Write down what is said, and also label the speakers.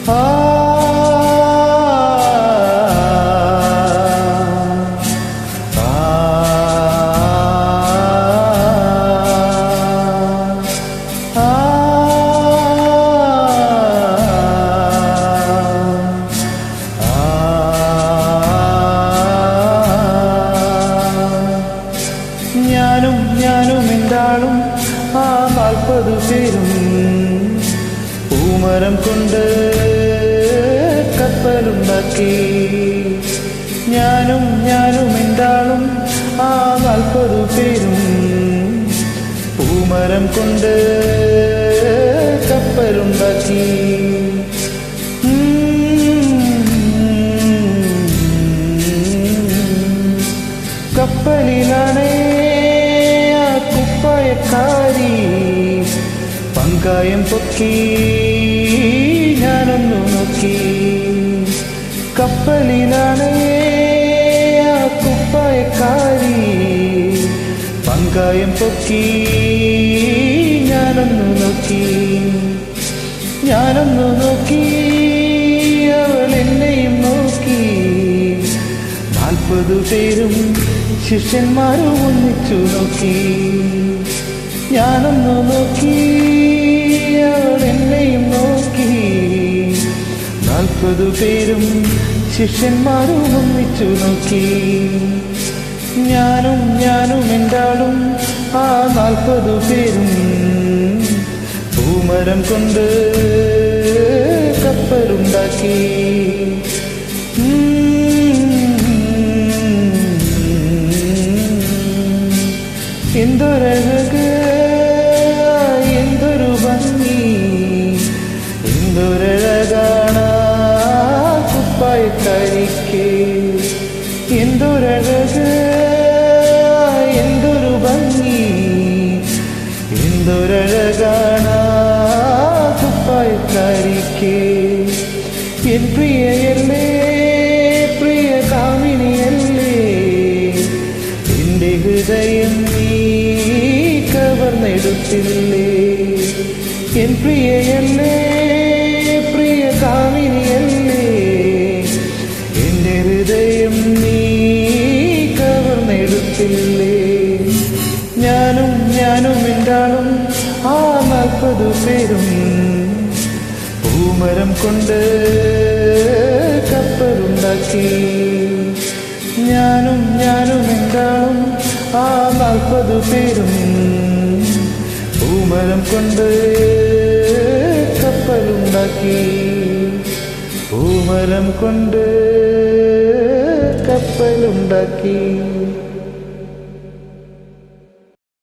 Speaker 1: ആ ഞാനും എന്താളും ആ 40 പേരും പൂമരം കൊണ്ട് കപ്പലുണ്ടാക്കി. ഞാനും എന്താളും ആ 40 പേരും പൂമരം കൊണ്ട് കപ്പലുണ്ടാക്കി. കപ്പലിലാണേ കുപ്പായക്കാരി പങ്കായം പൊക്കി ഞാനൊന്നു നോക്കി. കപ്പലിലാണേ കുപ്പായക്കാരി പങ്കായം പൊക്കി ഞാനൊന്നു നോക്കി. അവൾ എന്നെയും നോക്കി. 40 പേരും ശിഷ്യന്മാരും ഒന്നിച്ചു നോക്കി. ഞാനൊന്നു നോക്കി, അവൾ എന്നെയും നോക്കി. 40 പേരും ശിഷ്യന്മാരും ഒന്നിച്ചു നോക്കി. ഞാനും എന്താളും ആ 40 പേരും പൂമരം കൊണ്ട് കപ്പലുണ്ടാക്കി. എന്തൊരഴക്, എന്തൊരു ഭംഗി, എന്തൊരഴകാണ് കുപ്പായക്കാരിക്ക്. എന്തൊരഴക്, എന്തൊരു ഭംഗി, എന്തൊരഴകാണ് കുപ്പായക്കാരിക്ക്. എൻ പ്രിയയല്ലേ, പ്രിയ കാമിനിയല്ലേ, എന്റെ ഹൃദയം കവർന്നെടുത്തില്ലേ. എൻ പ്രിയയല്ലേ, പ്രിയ കാമിനിയല്ലേ, എന്റെ ഹൃദയം നീ കവർന്നെടുത്തില്ലേ. ഞാനും എന്താളും ആ 40 പേരും പൂമരം കൊണ്ട് കപ്പലുണ്ടാക്കി. ഞാനും എന്താളും ആ 40 പേരും പൂമരം കൊണ്ട് കപ്പലുണ്ടാക്കി. പൂമരം കൊണ്ട് കപ്പലുണ്ടാക്കി.